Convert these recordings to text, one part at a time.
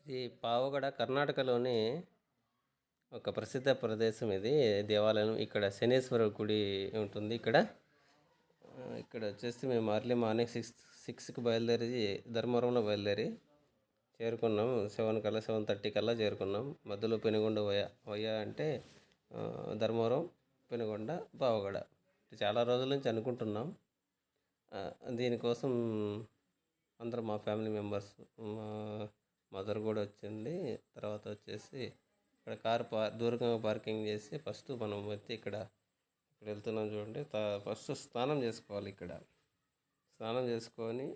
ఇది పావగడ కర్ణాటకలోని ఒక ప్రసిద్ధ ప్రదేశం. ఇది దేవాలయం. ఇక్కడ శనేశ్వర గుడి ఉంటుంది. ఇక్కడ వచ్చేసి మేము అర్లీ మార్నింగ్ 6కి బయలుదేరి ధర్మవరంలో బయలుదేరి చేరుకున్నాం. 7 కల్లా 7:30 కల్లా చేరుకున్నాం. మధ్యలో పెనుగొండ వయ్య అంటే ధర్మవరం, పెనుగొండ, పావగడ చాలా రోజుల నుంచి అనుకుంటున్నాం. దీనికోసం అందరూ మా ఫ్యామిలీ మెంబర్స్, మా మదర్ కూడా వచ్చింది. తర్వాత వచ్చేసి ఇక్కడ కారు దూరంగా పార్కింగ్ చేసి ఫస్ట్ మనం వచ్చి ఇక్కడ వెళ్తున్నాం చూడండి. ఫస్ట్ స్నానం చేసుకోవాలి. ఇక్కడ స్నానం చేసుకొని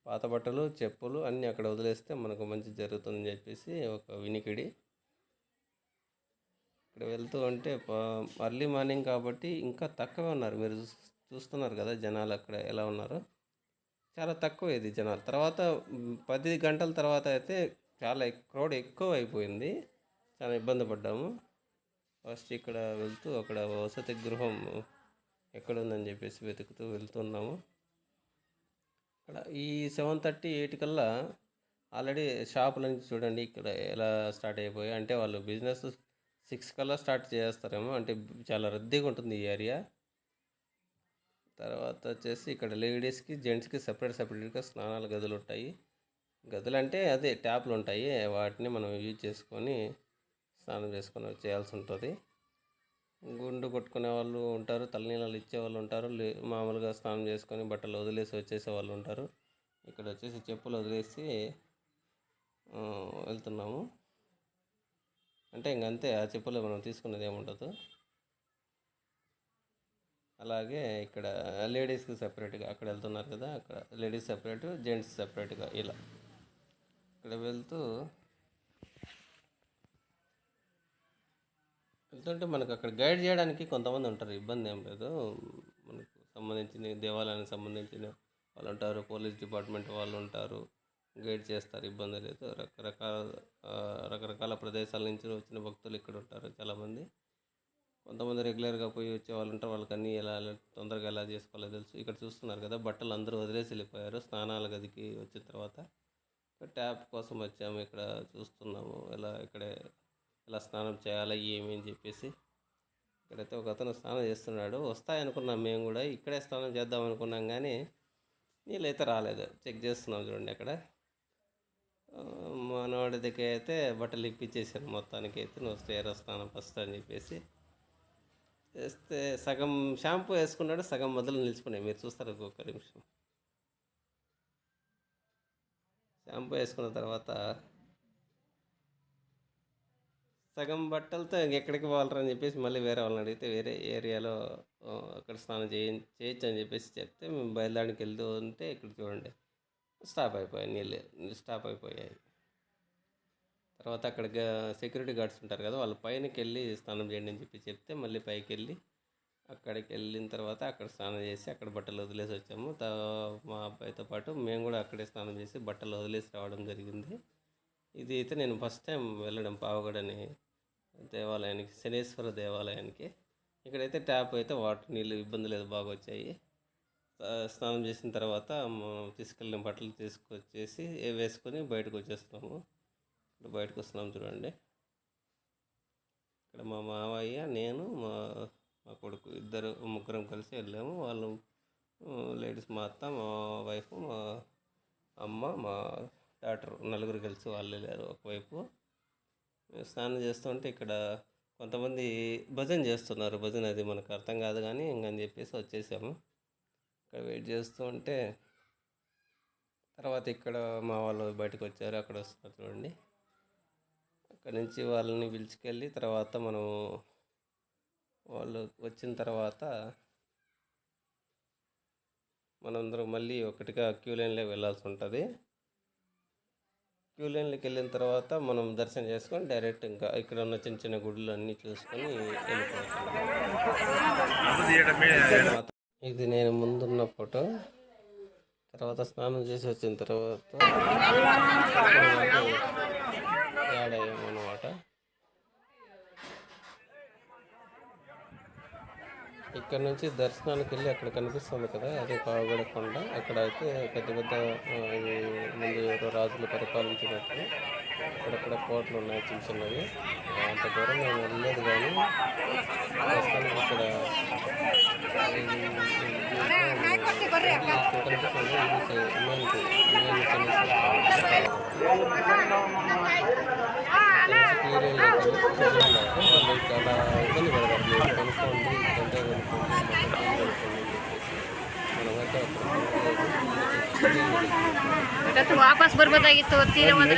పాత బట్టలు, చెప్పులు అన్నీ అక్కడ వదిలేస్తే మనకు మంచి జరుగుతుందని చెప్పేసి ఒక వినికిడి. ఇక్కడ వెళ్తూ ఉంటే అర్లీ మార్నింగ్ కాబట్టి ఇంకా తక్కువే ఉన్నారు. మీరు చూస్తున్నారు కదా జనాలు అక్కడ ఎలా ఉన్నారు. చాలా తక్కువ ఇది జనాలు. తర్వాత 10 గంటల తర్వాత అయితే చాలా క్రౌడ్ ఎక్కువ అయిపోయింది. చాలా ఇబ్బంది పడ్డాము. ఫస్ట్ ఇక్కడ వెళ్తూ అక్కడ వసతి గృహం ఎక్కడుందని చెప్పేసి వెతుకుతూ వెళ్తున్నాము. ఇక్కడ ఈ 7:30, 8 కల్లా ఆల్రెడీ షాపులన్నీ చూడండి ఇక్కడ ఎలా స్టార్ట్ అయిపోయాయి. అంటే వాళ్ళు బిజినెస్ 6 కల్లా స్టార్ట్ చేస్తారేమో. అంటే చాలా రద్దీగా ఉంటుంది ఈ ఏరియా. తర్వాత వచ్చేసి ఇక్కడ లేడీస్కి, జెంట్స్కి సపరేట్గా స్నానాల గదులు ఉంటాయి. గదులు అంటే అదే ట్యాప్లు ఉంటాయి. వాటిని మనం యూజ్ చేసుకొని స్నానం చేసుకొని చేయాల్సి ఉంటుంది. గుండు కొట్టుకునే వాళ్ళు ఉంటారు, తలనీళ్ళు ఇచ్చేవాళ్ళు ఉంటారు, మామూలుగా స్నానం చేసుకొని బట్టలు వదిలేసి వచ్చేసే వాళ్ళు ఉంటారు. ఇక్కడ వచ్చేసి చెప్పులు వదిలేసి వెళ్తున్నాము. అంటే ఇంకంతే, ఆ చెప్పులు మనం తీసుకునేది ఏముండదు. అలాగే ఇక్కడ లేడీస్కి సపరేట్గా అక్కడ వెళ్తున్నారు కదా, అక్కడ లేడీస్ సపరేట్, జెంట్స్ సపరేట్గా ఇలా ఇక్కడ వెళ్తుంటే మనకు అక్కడ గైడ్ చేయడానికి కొంతమంది ఉంటారు. ఇబ్బంది ఏం లేదు. మనకు సంబంధించిన దేవాలయానికి సంబంధించిన వాళ్ళు ఉంటారు, పోలీస్ డిపార్ట్మెంట్ వాళ్ళు ఉంటారు, గైడ్ చేస్తారు. ఇబ్బంది లేదు. రకరకాల ప్రదేశాల నుంచి వచ్చిన భక్తులు ఇక్కడ ఉంటారు చాలామంది. కొంతమంది రెగ్యులర్గా పోయి వచ్చే వాళ్ళు ఉంటారు. వాళ్ళకి అన్నీ ఎలా తొందరగా ఎలా చేసుకోవాలో తెలుసు. ఇక్కడ చూస్తున్నారు కదా, బట్టలు అందరూ వదిలేసి వెళ్ళిపోయారు. స్నానాల గదికి వచ్చిన తర్వాత ట్యాప్ కోసం వచ్చాము. ఇక్కడ చూస్తున్నాము ఎలా స్నానం చేయాలి ఏమి అని చెప్పేసి. ఇక్కడైతే ఒక అతను స్నానం చేస్తున్నాడు. వస్తాయనుకున్నాం మేము కూడా, ఇక్కడే స్నానం చేద్దాం అనుకున్నాం కానీ నీళ్ళైతే రాలేదు. చెక్ చేస్తున్నాం చూడండి. అక్కడ మనవాడి దగ్గర అయితే బట్టలు ఇప్పించేసాను మొత్తానికి. అయితే నువ్వు స్టేరా స్నానం ఫస్ట్ అని చెప్పేసి చేస్తే సగం షాంపూ వేసుకున్నాడు, సగం మొదలు నిలిచిపోయినాయి. మీరు చూస్తారు ఒక్క నిమిషం. షాంపూ వేసుకున్న తర్వాత సగం బట్టలతో ఎక్కడికి పోవాలని చెప్పేసి మళ్ళీ వేరే వాళ్ళని అడిగితే వేరే ఏరియాలో అక్కడ స్నానం చేయొచ్చు అని చెప్పేసి చెప్తే మేము బయలుదేరికి వెళ్తూ ఉంటే ఇక్కడ చూడండి స్టాప్ అయిపోయాయి. నీళ్ళు స్టాప్ అయిపోయాయి. తర్వాత అక్కడ సెక్యూరిటీ గార్డ్స్ ఉంటారు కదా, వాళ్ళ పైనకి వెళ్ళి స్నానం చేయండి అని చెప్తే మళ్ళీ పైకి వెళ్ళి అక్కడికి వెళ్ళిన తర్వాత అక్కడ స్నానం చేసి అక్కడ బట్టలు వదిలేసి వచ్చాము. మా అబ్బాయితో పాటు మేము కూడా అక్కడే స్నానం చేసి బట్టలు వదిలేసి రావడం జరిగింది. ఇది అయితే నేను ఫస్ట్ టైం వెళ్ళడం పావగడని దేవాలయానికి, శనేశ్వర దేవాలయానికి. ఇక్కడైతే ట్యాప్ అయితే వాటర్ నీళ్ళు ఇబ్బంది లేదు, బాగా వచ్చాయి. స్నానం చేసిన తర్వాత తీసుకెళ్ళిన బట్టలు తీసుకొచ్చేసి వేసుకొని బయటకు వచ్చేస్తున్నాము. ఇక్కడ బయటకు వస్తున్నాం చూడండి. ఇక్కడ మా మావయ్య, నేను, మా కొడుకు ముగ్గురం కలిసి వెళ్ళాము. వాళ్ళు లేడీస్, మా అత్త, మా వైఫ్, మా అమ్మ, మా డాటర్, నలుగురు కలిసి వాళ్ళు వెళ్ళారు. ఒకవైపు స్నానం చేస్తుంటే ఇక్కడ కొంతమంది భజన చేస్తున్నారు. భజన అది మనకు అర్థం కాదు కానీ ఇంకని చెప్పేసి వచ్చేసాము. ఇక్కడ వెయిట్ చేస్తూ ఉంటే తర్వాత ఇక్కడ మా వాళ్ళు బయటకు వచ్చారు. అక్కడ వస్తున్నారు చూడండి. అక్కడి నుంచి వాళ్ళని పిలుచుకెళ్ళి తర్వాత వాళ్ళు వచ్చిన తర్వాత మనందరం మళ్ళీ ఒకటిగా క్యూ లైన్లో వెళ్ళాల్సి ఉంటుంది. క్యూ లైన్లోకి వెళ్ళిన తర్వాత మనం దర్శనం చేసుకొని డైరెక్ట్ ఇంకా ఇక్కడ ఉన్న చిన్న చిన్న గుడులు అన్నీ చూసుకొని వెళ్ళిపోతాం. ఇది నేను ముందున్న ఫోటో. తర్వాత స్నానం చేసి వచ్చిన తర్వాత యాడ్ అయ్యామన్నమాట. ఇక్కడ నుంచి దర్శనానికి వెళ్ళి అక్కడ కనిపిస్తుంది కదా, అదే పావగడ కొండ. అక్కడ అయితే పెద్ద ముందు ఎవరో రాజులు పరిపాలించినట్టు అక్కడక్కడ కోటలు ఉన్నాయి చిన్న చిన్నవి. అంత దూరం నేను వెళ్ళలేదు కానీ ప్రస్తుతానికి ఇక్కడ ఇది కనిపిస్తుంది. ఇది మెయిన్ వాళ్ళు చాలా ఇబ్బంది పడతారు. మీరు కొనుక్కోండి, ఇదంతా కొనుక్కోండి, మొత్తం కొనుక్కోండి అని చెప్పేసి మనమైతే बेटा तू वापस बरबदागी तो तीन మనం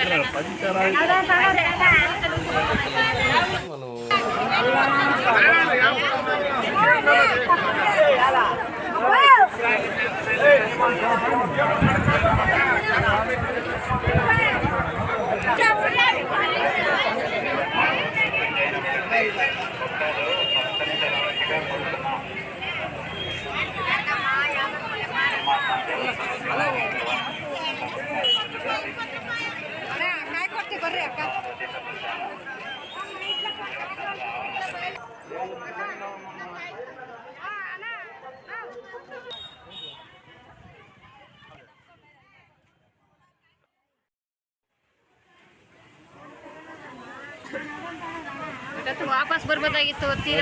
काय करते बरे अक्का बेटा तू वापस बरबदागी तो तीन